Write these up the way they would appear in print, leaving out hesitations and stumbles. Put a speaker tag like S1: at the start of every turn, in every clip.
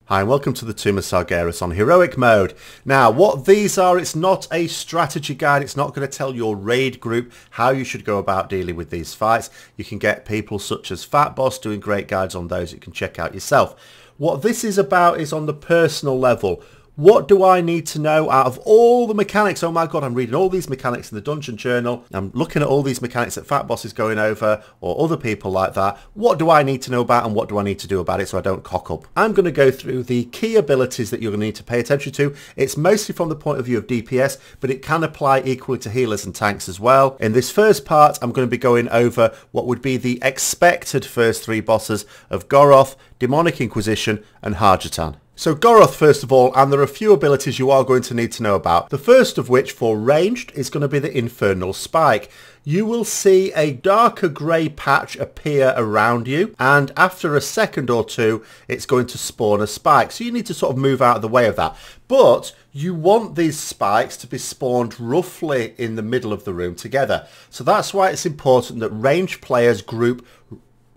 S1: Hi and welcome to the Tomb of Sargeras on Heroic Mode. Now what these are, it's not a strategy guide, it's not going to tell your raid group how you should go about dealing with these fights. You can get people such as Fat Boss doing great guides on those you can check out yourself. What this is about is on the personal level. What do I need to know out of all the mechanics? Oh my god, I'm reading all these mechanics in the Dungeon Journal. I'm looking at all these mechanics that Fat Boss is going over, or other people like that. What do I need to know about and what do I need to do about it so I don't cock up? I'm going to go through the key abilities that you're going to need to pay attention to. It's mostly from the point of view of DPS, but it can apply equally to healers and tanks as well. In this first part, I'm going to be going over what would be the expected first three bosses of Goroth, Demonic Inquisition and Harjatan. So Goroth first of all, and there are a few abilities you are going to need to know about. The first of which for ranged is going to be the Infernal Spike. You will see a darker grey patch appear around you, and after a second or two it's going to spawn a spike. So you need to sort of move out of the way of that. But you want these spikes to be spawned roughly in the middle of the room together. So that's why it's important that ranged players group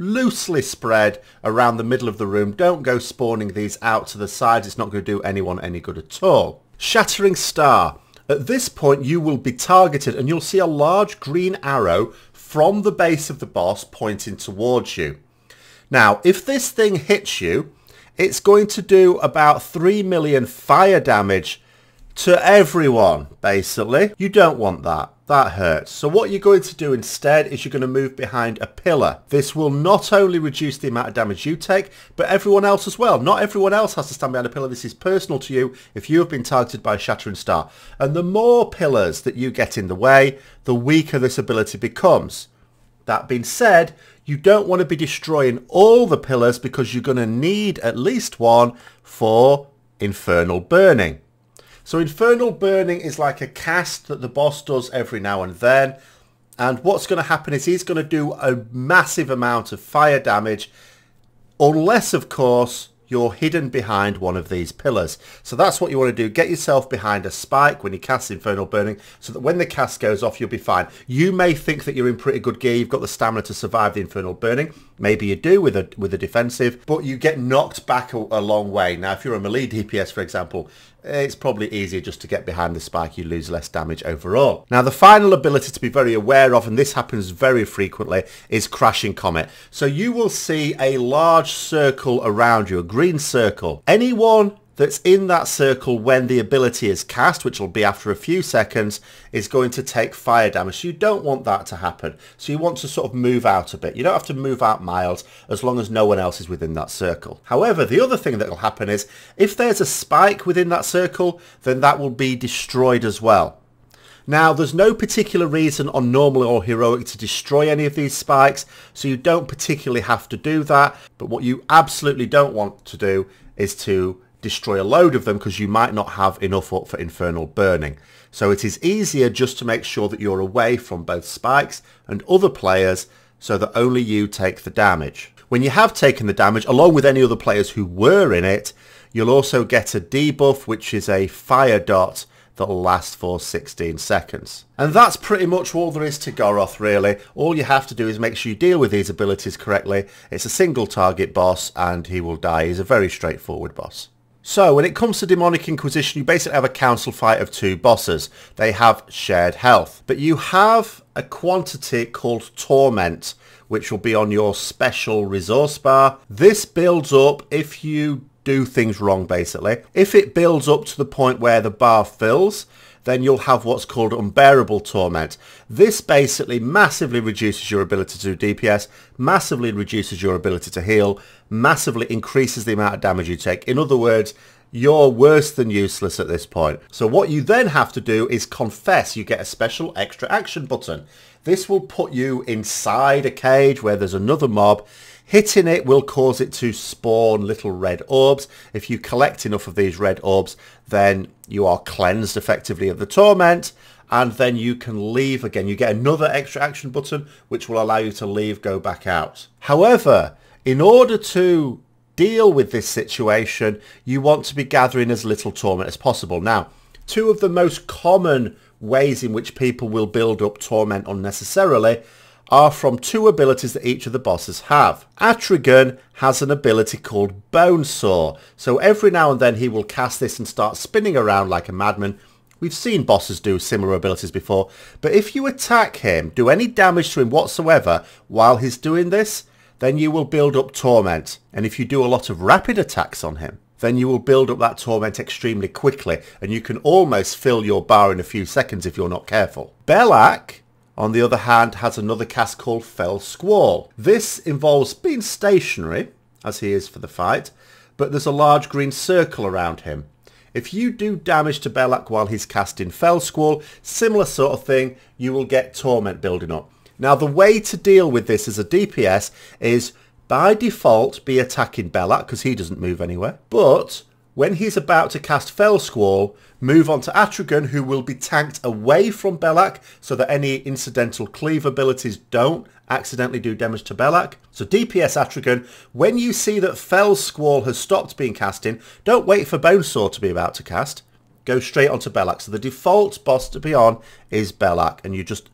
S1: loosely spread around the middle of the room. Don't go spawning these out to the sides. It's not going to do anyone any good at all. Shattering Star. At this point you will be targeted and you'll see a large green arrow from the base of the boss pointing towards you. Now if this thing hits you, it's going to do about 3 million fire damage to everyone, basically. You don't want that. That hurts. So what you're going to do instead is you're going to move behind a pillar. This will not only reduce the amount of damage you take, but everyone else as well. Not everyone else has to stand behind a pillar. This is personal to you if you have been targeted by a Shattering Star. And the more pillars that you get in the way, the weaker this ability becomes. That being said, you don't want to be destroying all the pillars because you're going to need at least one for Infernal Burning. So Infernal Burning is like a cast that the boss does every now and then. And what's going to happen is he's going to do a massive amount of fire damage. Unless, of course, you're hidden behind one of these pillars. So that's what you want to do. Get yourself behind a spike when you cast Infernal Burning so that when the cast goes off, you'll be fine. You may think that you're in pretty good gear. You've got the stamina to survive the Infernal Burning. Maybe you do with a defensive, but you get knocked back a long way. Now, if you're a melee DPS, for example, it's probably easier just to get behind the spike. You lose less damage overall. Now, the final ability to be very aware of, and this happens very frequently, is Crashing Comet. So you will see a large circle around you, a green circle. Anyone that's in that circle when the ability is cast, which will be after a few seconds, is going to take fire damage. So you don't want that to happen. So you want to sort of move out a bit. You don't have to move out miles as long as no one else is within that circle. However, the other thing that will happen is if there's a spike within that circle, then that will be destroyed as well. Now, there's no particular reason on normal or heroic to destroy any of these spikes, so you don't particularly have to do that. But what you absolutely don't want to do is to destroy a load of them because you might not have enough up for Infernal Burning. So it is easier just to make sure that you're away from both spikes and other players so that only you take the damage. When you have taken the damage, along with any other players who were in it, you'll also get a debuff, which is a fire dot that'll last for 16 seconds. And that's pretty much all there is to Goroth, really. All you have to do is make sure you deal with these abilities correctly. It's a single target boss and he will die. He's a very straightforward boss. So when it comes to Demonic Inquisition, you basically have a council fight of two bosses. They have shared health, but you have a quantity called Torment, which will be on your special resource bar. This builds up if you do things wrong, basically. If it builds up to the point where the bar fills, then you'll have what's called Unbearable Torment. This basically massively reduces your ability to do DPS, massively reduces your ability to heal, massively increases the amount of damage you take. In other words, you're worse than useless at this point. So what you then have to do is confess. You get a special extra action button. This will put you inside a cage where there's another mob. Hitting it will cause it to spawn little red orbs. If you collect enough of these red orbs, then you are cleansed effectively of the torment, and then you can leave again. You get another extra action button, which will allow you to leave, go back out. However, in order to deal with this situation, you want to be gathering as little torment as possible. Now, two of the most common ways in which people will build up torment unnecessarily are from two abilities that each of the bosses have. Atragon has an ability called Bonesaw, so every now and then he will cast this and start spinning around like a madman. We've seen bosses do similar abilities before, but if you attack him, do any damage to him whatsoever while he's doing this, then you will build up torment. And if you do a lot of rapid attacks on him, then you will build up that torment extremely quickly, and you can almost fill your bar in a few seconds if you're not careful. Belak, on the other hand, has another cast called Fell Squall. This involves being stationary, as he is for the fight, but there's a large green circle around him. If you do damage to Belak while he's casting Fell Squall, similar sort of thing, you will get torment building up. Now the way to deal with this as a DPS is by default be attacking Belak because he doesn't move anywhere, but when he's about to cast Fell Squall, move on to Atragon, who will be tanked away from Belak so that any incidental cleave abilities don't accidentally do damage to Belak. So DPS Atragon, when you see that Fell Squall has stopped being casting, don't wait for Bonesaw to be about to cast. Go straight onto Belak. So the default boss to be on is Belak, and you're just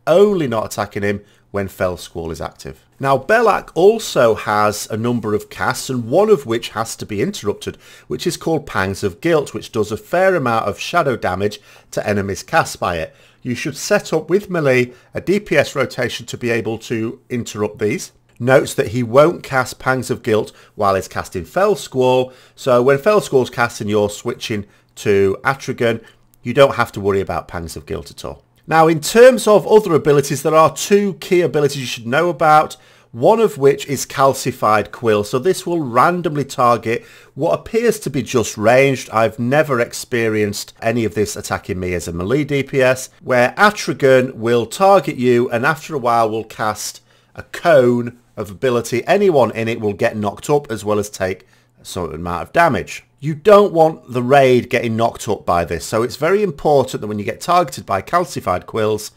S1: only not attacking him when Fell Squall is active. Now Belak also has a number of casts, and one of which has to be interrupted, which is called Pangs of Guilt, which does a fair amount of shadow damage to enemies cast by it. You should set up with melee a DPS rotation to be able to interrupt these. Notes that he won't cast Pangs of Guilt while he's casting Fell Squall, so when Fell Squall's cast and you're switching to Atragon, you don't have to worry about Pangs of Guilt at all. Now in terms of other abilities, there are two key abilities you should know about, one of which is Calcified Quill. So this will randomly target what appears to be just ranged. I've never experienced any of this attacking me as a melee DPS, where Atragon will target you and after a while will cast a cone of ability. Anyone in it will get knocked up as well as take a certain amount of damage. You don't want the raid getting knocked up by this, so it's very important that when you get targeted by Calcified Quills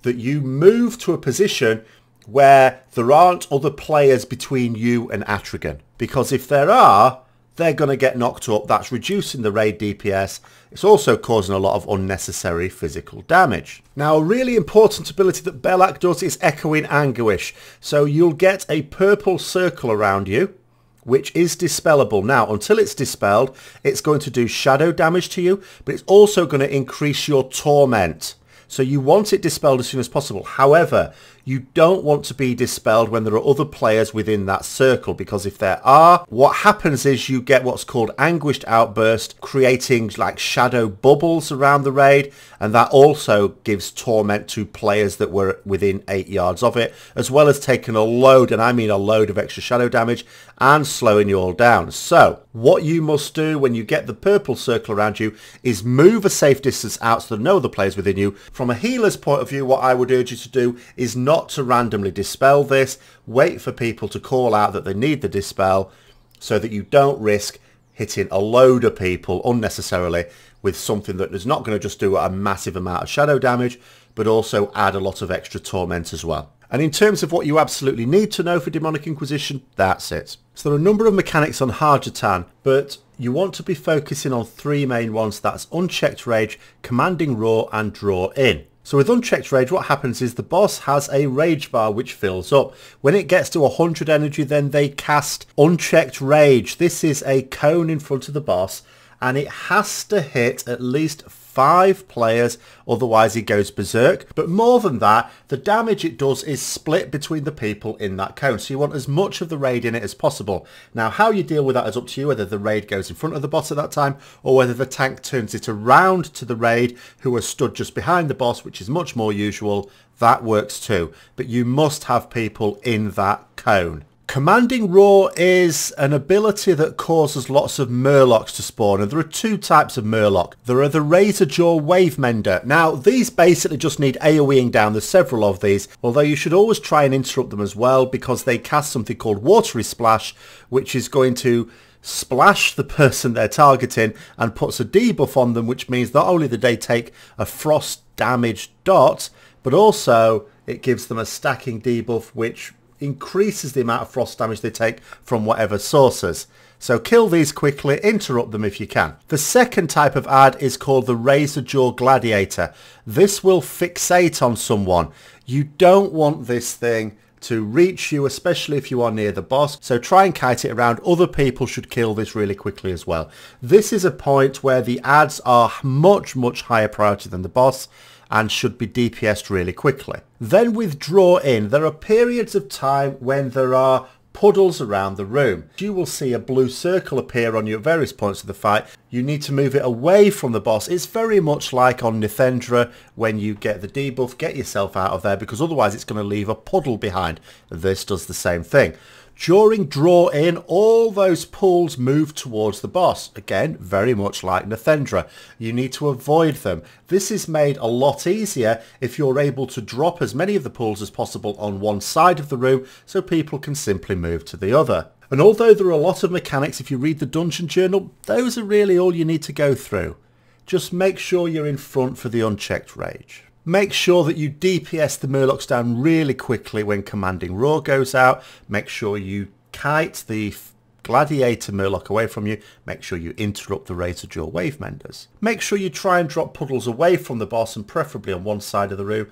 S1: that you move to a position where there aren't other players between you and Atragon, because if there are, they're going to get knocked up. That's reducing the raid DPS. It's also causing a lot of unnecessary physical damage. Now a really important ability that Belak does is Echoing Anguish, so you'll get a purple circle around you which is dispellable. Now, until it's dispelled, it's going to do shadow damage to you, but it's also going to increase your torment. So you want it dispelled as soon as possible. However, you don't want to be dispelled when there are other players within that circle, because if there are, what happens is you get what's called Anguished Outburst, creating like shadow bubbles around the raid, and that also gives torment to players that were within 8 yards of it, as well as taking a load, and I mean a load of extra shadow damage, and slowing you all down. So what you must do when you get the purple circle around you is move a safe distance out so there are no other players within you. From a healer's point of view, what I would urge you to do is not to randomly dispel this. Wait for people to call out that they need the dispel so that you don't risk hitting a load of people unnecessarily with something that is not going to just do a massive amount of shadow damage, but also add a lot of extra torment as well. And in terms of what you absolutely need to know for Demonic Inquisition, that's it. So there are a number of mechanics on Harjatan, but you want to be focusing on three main ones. That's Unchecked Rage, Commanding Roar, and Draw In. So with Unchecked Rage, what happens is the boss has a rage bar which fills up. When it gets to 100 energy, then they cast Unchecked Rage. This is a cone in front of the boss, and it has to hit at least 5 players, otherwise he goes berserk. But more than that, the damage it does is split between the people in that cone, so you want as much of the raid in it as possible. Now how you deal with that is up to you, whether the raid goes in front of the boss at that time or whether the tank turns it around to the raid who are stood just behind the boss, which is much more usual. That works too, but you must have people in that cone. Commanding Roar is an ability that causes lots of Murlocs to spawn, and there are two types of Murloc. There are the Razorjaw Wavemender. Now these basically just need AoEing down. There's several of these, although you should always try and interrupt them as well, because they cast something called Watery Splash, which is going to splash the person they're targeting and puts a debuff on them, which means not only do they take a frost damage dot, but also it gives them a stacking debuff which increases the amount of frost damage they take from whatever sources. So kill these quickly, interrupt them if you can. The second type of ad is called the Razor Jaw Gladiator. This will fixate on someone. You don't want this thing to reach you, especially if you are near the boss. So try and kite it around. Other people should kill this really quickly as well. This is a point where the ads are much higher priority than the boss and should be DPS'd really quickly. Then with draw in, there are periods of time when there are puddles around the room. You will see a blue circle appear on you at various points of the fight. You need to move it away from the boss. It's very much like on Nithendra when you get the debuff, get yourself out of there, because otherwise it's going to leave a puddle behind. This does the same thing. During draw in, all those pools move towards the boss. Again, very much like Nithendra. You need to avoid them. This is made a lot easier if you're able to drop as many of the pools as possible on one side of the room so people can simply move to the other. And although there are a lot of mechanics, if you read the dungeon journal, those are really all you need to go through. Just make sure you're in front for the unchecked rage. Make sure that you DPS the Murlocs down really quickly when commanding roar goes out. Make sure you kite the Gladiator Murloc away from you. Make sure you interrupt the Razor Jaw Wave Menders. Make sure you try and drop puddles away from the boss and preferably on one side of the room.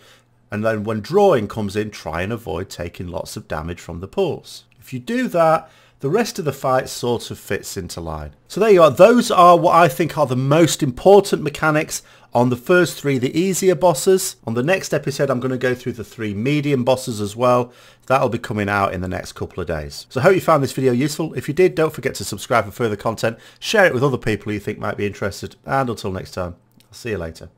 S1: And then when drawing comes in, try and avoid taking lots of damage from the pools. If you do that, the rest of the fight sort of fits into line. So there you are. Those are what I think are the most important mechanics on the first three, the easier bosses. On the next episode, I'm going to go through the 3 medium bosses as well. That'll be coming out in the next couple of days. So I hope you found this video useful. If you did, don't forget to subscribe for further content. Share it with other people who you think might be interested. And until next time, I'll see you later.